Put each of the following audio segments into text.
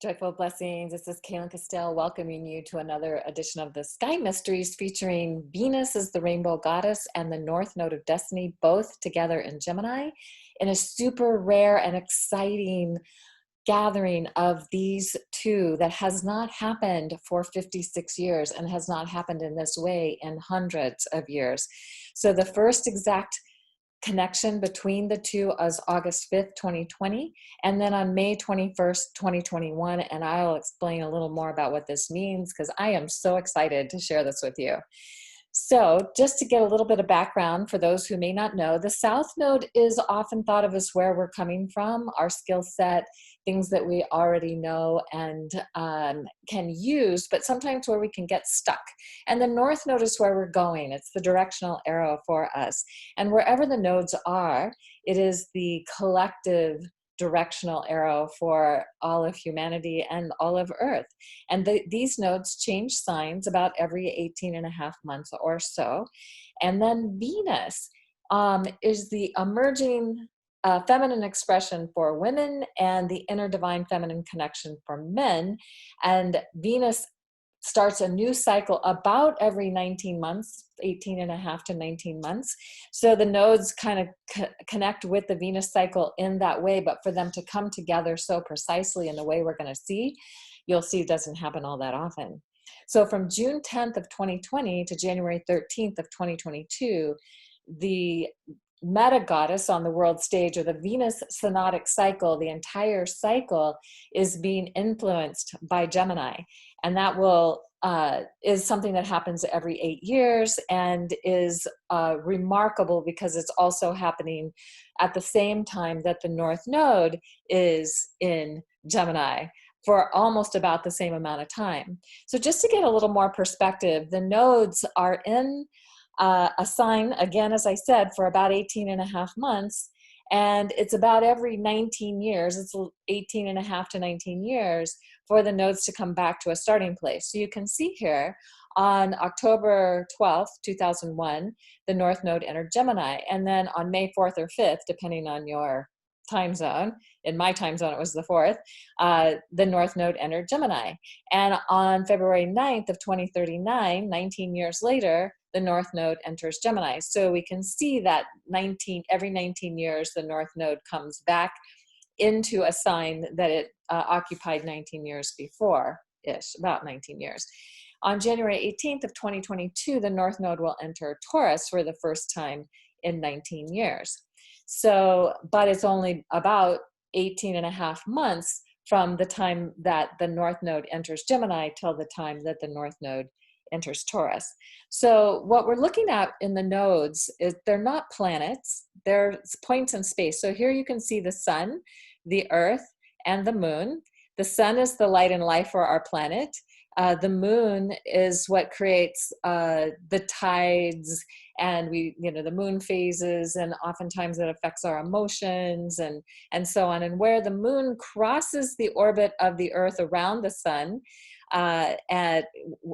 Joyful blessings. This is Kaylin Castell welcoming you to another edition of the Sky Mysteries featuring Venus as the rainbow goddess and the North Node of Destiny, both together in Gemini, in a super rare and exciting gathering of these two that has not happened for 56 years and has not happened in this way in hundreds of years. So the first exact connection between the two is August 5th, 2020, and then on May 21st, 2021, and I'll explain a little more about what this means because I am so excited to share this with you. So just to get a little bit of background for those who may not know, the South Node is often thought of as where we're coming from, our skill set, things that we already know and can use, but sometimes where we can get stuck. And the North Node is where we're going. It's the directional arrow for us. And wherever the nodes are, it is the collective directional arrow for all of humanity and all of Earth. And these nodes change signs about every 18 and a half months or so. And then Venus is the emerging feminine expression for women and the inner divine feminine connection for men. And Venus starts a new cycle about every 19 months, 18 and a half to 19 months. So the nodes kind of connect with the Venus cycle in that way, but for them to come together so precisely in the way we're going to see, you'll see it doesn't happen all that often. So from June 10th of 2020 to January 13th of 2022, the meta goddess on the world stage, or the Venus Synodic cycle, the entire cycle is being influenced by Gemini. And that is something that happens every 8 years and is remarkable because it's also happening at the same time that the North Node is in Gemini for almost about the same amount of time. So just to get a little more perspective, the nodes are in a sign, again, as I said, for about 18 and a half months. And it's about every 19 years, it's 18 and a half to 19 years for the nodes to come back to a starting place. So you can see here on October 12th, 2001, the North Node entered Gemini. And then on May 4th or 5th, depending on your time zone, in my time zone it was the 4th, the North Node entered Gemini. And on February 9th of 2039, 19 years later, the North Node enters Gemini. So we can see that every 19 years, the North Node comes back into a sign that it occupied 19 years before-ish, about 19 years. On January 18th of 2022, the North Node will enter Taurus for the first time in 19 years. So, but it's only about 18 and a half months from the time that the North Node enters Gemini till the time that the North Node enters Taurus. So what we're looking at in the nodes is they're not planets, they're points in space. So here you can see the sun, the earth, and the moon. The sun is the light and life for our planet. The moon is what creates the tides and the moon phases, and oftentimes it affects our emotions and so on. And where the moon crosses the orbit of the earth around the sun, at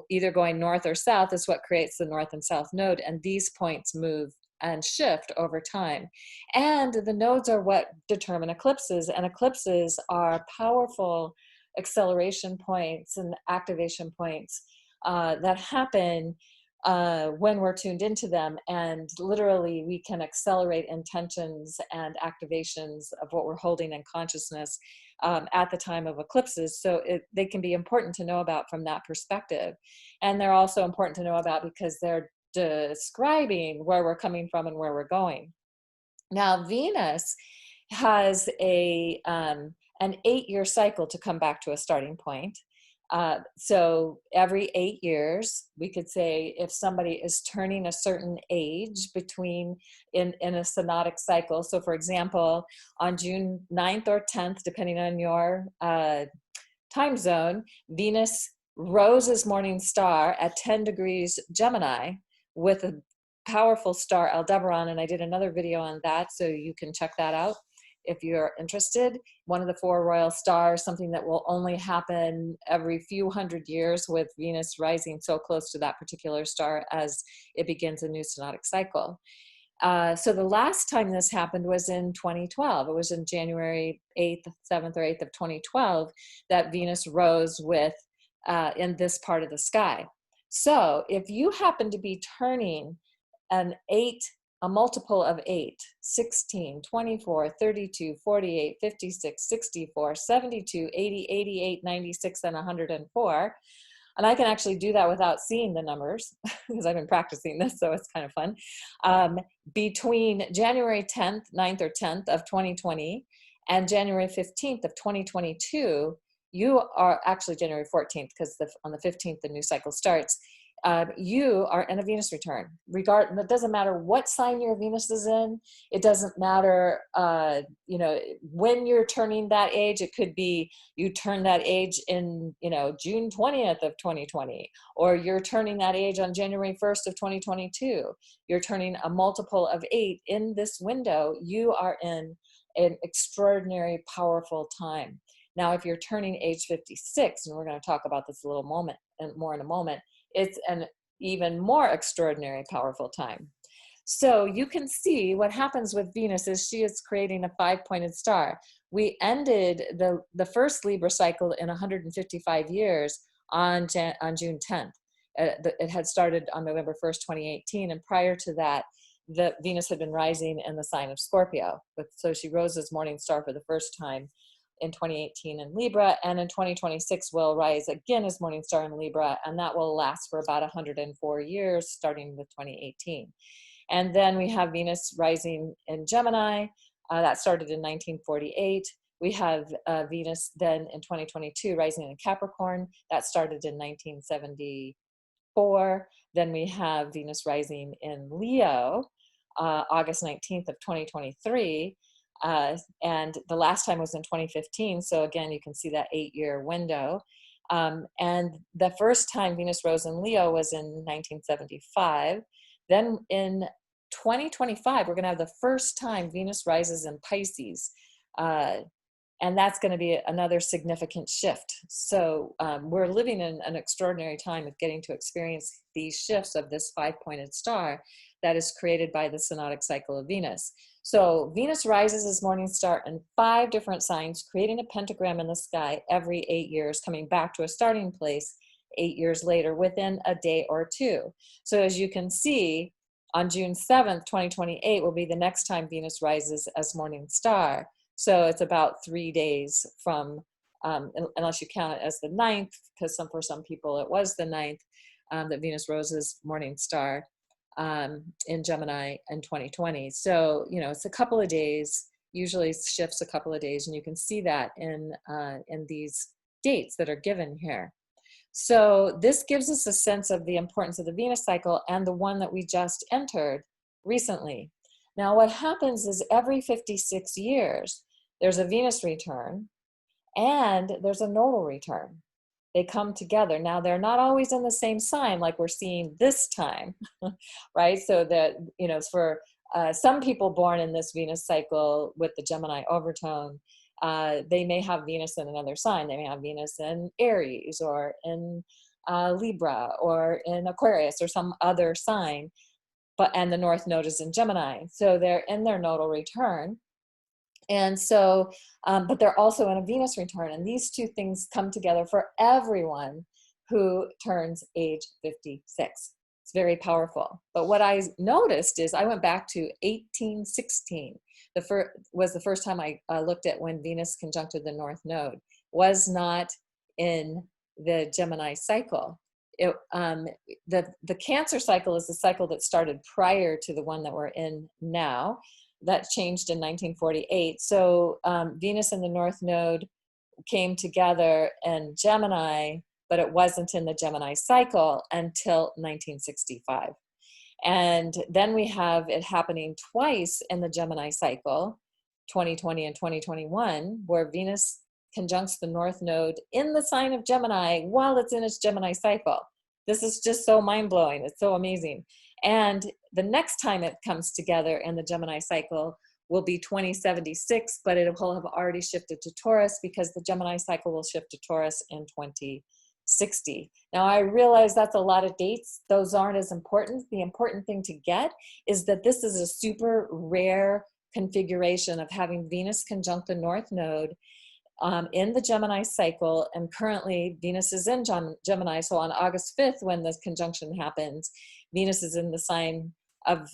either going north or south, is what creates the north and south node. And these points move and shift over time. And the nodes are what determine eclipses, and eclipses are powerful acceleration points and activation points that happen when we're tuned into them. And literally we can accelerate intentions and activations of what we're holding in consciousness at the time of eclipses. So they can be important to know about from that perspective. And they're also important to know about because they're describing where we're coming from and where we're going. Now, Venus has an 8-year cycle to come back to a starting point. So every 8 years, we could say if somebody is turning a certain age in a synodic cycle. So for example, on June 9th or 10th, depending on your time zone, Venus rose as morning star at 10 degrees Gemini with a powerful star Aldebaran. And I did another video on that, so you can check that out if you're interested. One of the 4 royal stars, something that will only happen every few hundred years, with Venus rising so close to that particular star as it begins a new synodic cycle. So the last time this happened was in 2012. It was in January 8th, 7th or 8th of 2012 that Venus rose with in this part of the sky. So if you happen to be turning an 8, a multiple of 8, 16, 24, 32, 48, 56, 64, 72, 80, 88, 96, and 104, and I can actually do that without seeing the numbers because I've been practicing this, so it's kind of fun. Between January 10th, 9th, or 10th of 2020 and January 15th of 2022, you are actually January 14th, because on the 15th, the new cycle starts. You are in a Venus return. It doesn't matter what sign your Venus is in. It doesn't matter, when you're turning that age. It could be you turn that age in, June 20th of 2020, or you're turning that age on January 1st of 2022. You're turning a multiple of 8 in this window. You are in an extraordinary, powerful time. Now, if you're turning age 56, and we're going to talk about this more in a moment, it's an even more extraordinary, powerful time. So you can see what happens with Venus is she is creating a 5-pointed star. We ended the first Libra cycle in 155 years on June 10th. It had started on November 1st, 2018. And prior to that, the Venus had been rising in the sign of Scorpio. So she rose as morning star for the first time in 2018 in Libra, and in 2026 will rise again as morning star in Libra, and that will last for about 104 years, starting with 2018. And then we have Venus rising in Gemini. That started in 1948. We have Venus then in 2022 rising in Capricorn. That started in 1974. Then we have Venus rising in Leo, August 19th of 2023. And the last time was in 2015. So again, you can see that 8-year window. And the first time Venus rose in Leo was in 1975. Then in 2025, we're going to have the first time Venus rises in Pisces. And that's going to be another significant shift. So we're living in an extraordinary time of getting to experience these shifts of this 5-pointed star that is created by the Synodic cycle of Venus. So Venus rises as morning star in 5 different signs, creating a pentagram in the sky every 8 years, coming back to a starting place 8 years later within a day or two. So as you can see, on June 7th, 2028 will be the next time Venus rises as morning star. So it's about 3 days from, unless you count it as the 9th, because for some people it was the 9th that Venus rose as morning star in Gemini in 2020. So, it's a couple of days, usually shifts a couple of days, and you can see that in these dates that are given here. So this gives us a sense of the importance of the Venus cycle and the one that we just entered recently. Now, what happens is every 56 years, there's a Venus return and there's a nodal return. They come together. Now, they're not always in the same sign like we're seeing this time, right? So that, for some people born in this Venus cycle with the Gemini overtone, they may have Venus in another sign. They may have Venus in Aries or in Libra or in Aquarius or some other sign, and the North Node is in Gemini. So they're in their nodal return. And so, but they're also in a Venus return. And these two things come together for everyone who turns age 56. It's very powerful. But what I noticed is I went back to 1816. Was the first time I looked at when Venus conjuncted the North Node. Was not in the Gemini cycle. The Cancer cycle is the cycle that started prior to the one that we're in now. That changed in 1948. So Venus and the North Node came together in Gemini, but it wasn't in the Gemini cycle until 1965. And then we have it happening twice in the Gemini cycle, 2020 and 2021, where Venus conjuncts the North Node in the sign of Gemini while it's in its Gemini cycle. This is just so mind-blowing. It's so amazing. And the next time it comes together in the Gemini cycle will be 2076, but it will have already shifted to Taurus because the Gemini cycle will shift to Taurus in 20 60. Now I realize that's a lot of dates. Those aren't as important. The important thing to get is that this is a super rare configuration of having Venus conjunct the North Node in the Gemini cycle, and currently Venus is in Gemini. So on August 5th, when this conjunction happens, Venus is in the sign of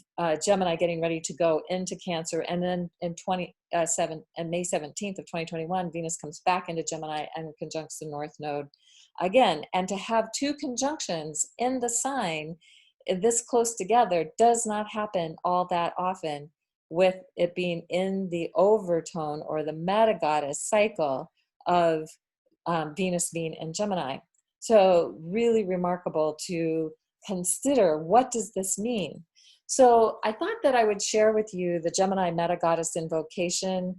Gemini, getting ready to go into Cancer, and then in May 17th of 2021, Venus comes back into Gemini and conjuncts the North Node again. And to have two conjunctions in the sign this close together does not happen all that often, with it being in the overtone or the meta goddess cycle of Venus being in Gemini. So really remarkable to consider, what does this mean? So I thought that I would share with you the Gemini meta goddess invocation,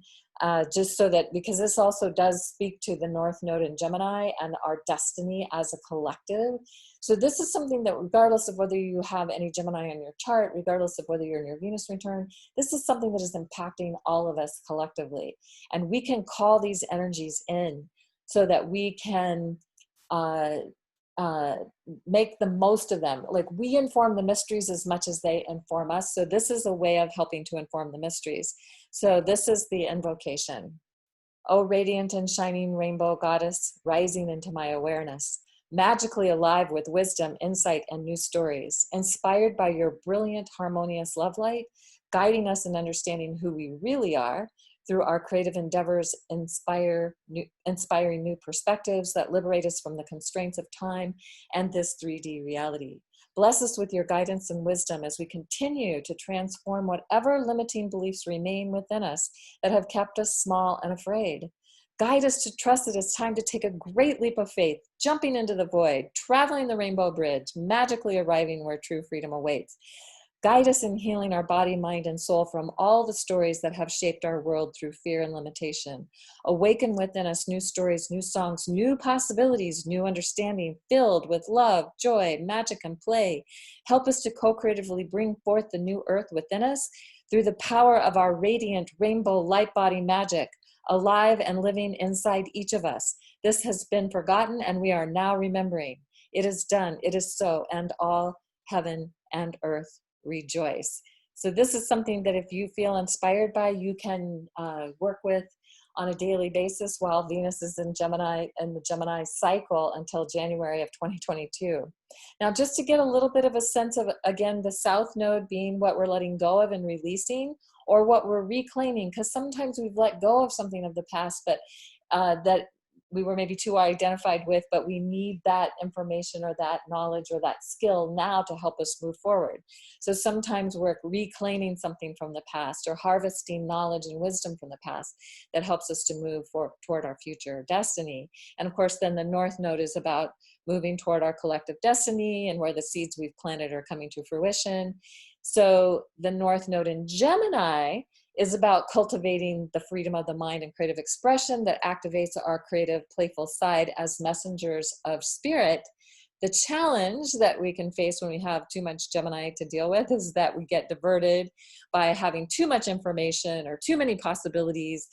just so that, because this also does speak to the North Node in Gemini and our destiny as a collective. So this is something that, regardless of whether you have any Gemini on your chart, regardless of whether you're in your Venus return, this is something that is impacting all of us collectively. And we can call these energies in so that we can make the most of them. Like, we inform the mysteries as much as they inform us. So this is a way of helping to inform the mysteries. So this is the invocation. O radiant and shining rainbow goddess, rising into my awareness, magically alive with wisdom, insight, and new stories, inspired by your brilliant, harmonious love light, guiding us in understanding who we really are through our creative endeavors, inspiring new perspectives that liberate us from the constraints of time and this 3D reality. Bless us with your guidance and wisdom as we continue to transform whatever limiting beliefs remain within us that have kept us small and afraid. Guide us to trust that it's time to take a great leap of faith, jumping into the void, traveling the rainbow bridge, magically arriving where true freedom awaits. Guide us in healing our body, mind, and soul from all the stories that have shaped our world through fear and limitation. Awaken within us new stories, new songs, new possibilities, new understanding, filled with love, joy, magic, and play. Help us to co-creatively bring forth the new earth within us through the power of our radiant rainbow light body magic, alive and living inside each of us. This has been forgotten, and we are now remembering. It is done, it is so, and all heaven and earth rejoice. So this is something that, if you feel inspired by, you can work with on a daily basis while Venus is in Gemini, and the Gemini cycle, until January of 2022. Now, just to get a little bit of a sense of, again, the South Node being what we're letting go of and releasing, or what we're reclaiming, because sometimes we've let go of something of the past, but that we were maybe too identified with, but we need that information or that knowledge or that skill now to help us move forward. So sometimes we're reclaiming something from the past, or harvesting knowledge and wisdom from the past that helps us to move toward our future destiny. And of course, then the North Node is about moving toward our collective destiny and where the seeds we've planted are coming to fruition. So the North Node in Gemini is about cultivating the freedom of the mind and creative expression that activates our creative, playful side as messengers of spirit. The challenge that we can face when we have too much Gemini to deal with is that we get diverted by having too much information or too many possibilities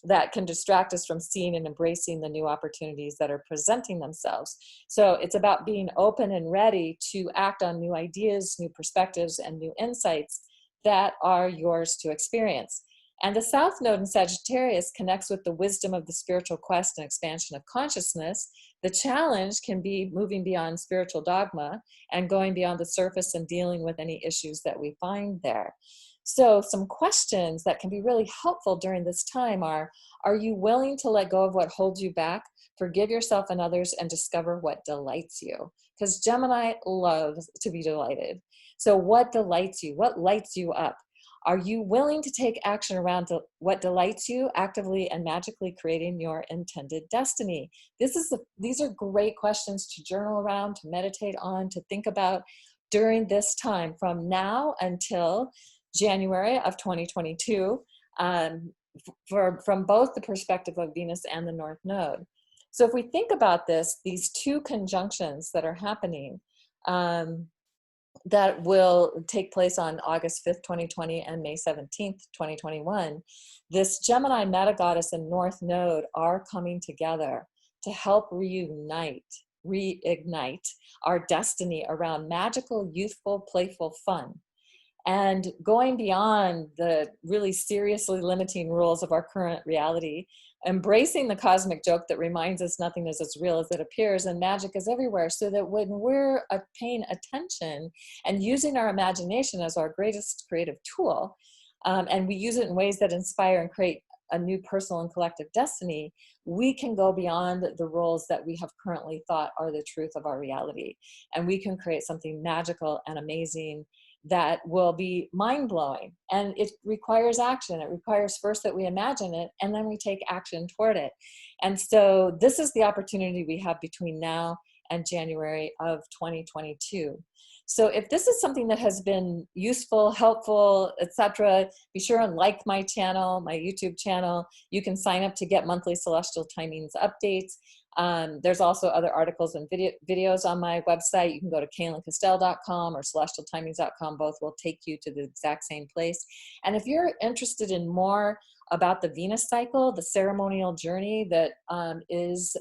that can distract us from seeing and embracing the new opportunities that are presenting themselves. So it's about being open and ready to act on new ideas, new perspectives, and new insights that are yours to experience. And the South Node in Sagittarius connects with the wisdom of the spiritual quest and expansion of consciousness. The challenge can be moving beyond spiritual dogma and going beyond the surface and dealing with any issues that we find there. So some questions that can be really helpful during this time are you willing to let go of what holds you back, forgive yourself and others, and discover what delights you? Because Gemini loves to be delighted. So what delights you? What lights you up? Are you willing to take action around what delights you, actively and magically creating your intended destiny? These are great questions to journal around, to meditate on, to think about during this time from now until January of 2022, from both the perspective of Venus and the North Node. So if we think about this, these two conjunctions that are happening, that will take place on August 5th, 2020 and May 17th, 2021, this Gemini meta goddess and North Node are coming together to help reunite reignite our destiny around magical, youthful, playful fun. And going beyond the really seriously limiting rules of our current reality, embracing the cosmic joke that reminds us nothing is as real as it appears and magic is everywhere, so that when we're paying attention and using our imagination as our greatest creative tool, and we use it in ways that inspire and create a new personal and collective destiny, we can go beyond the roles that we have currently thought are the truth of our reality. And we can create something magical and amazing that will be mind-blowing. And it requires action. It requires first that we imagine it, and then we take action toward it. And so this is the opportunity we have between now and January of 2022. So if this is something that has been useful, helpful, etc., be sure and like my channel, my YouTube channel. You can sign up to get monthly celestial timings updates. There's also other articles and videos on my website. You can go to CaitlinCastell.com or celestialtimings.com. Both will take you to the exact same place. And if you're interested in more about the Venus cycle, the ceremonial journey that is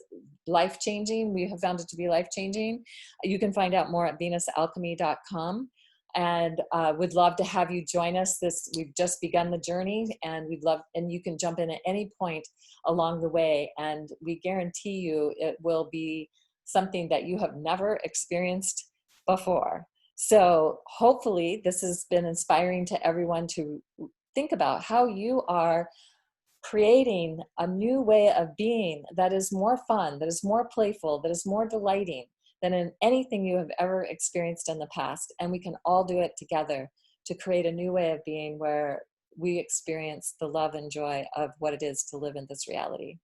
life-changing, we have found it to be life-changing, you can find out more at venusalchemy.com. And would love to have you join us. We've just begun the journey, and and you can jump in at any point along the way, and we guarantee you it will be something that you have never experienced before. So hopefully this has been inspiring to everyone to think about how you are creating a new way of being that is more fun, that is more playful, that is more delighting than in anything you have ever experienced in the past. And we can all do it together to create a new way of being where we experience the love and joy of what it is to live in this reality.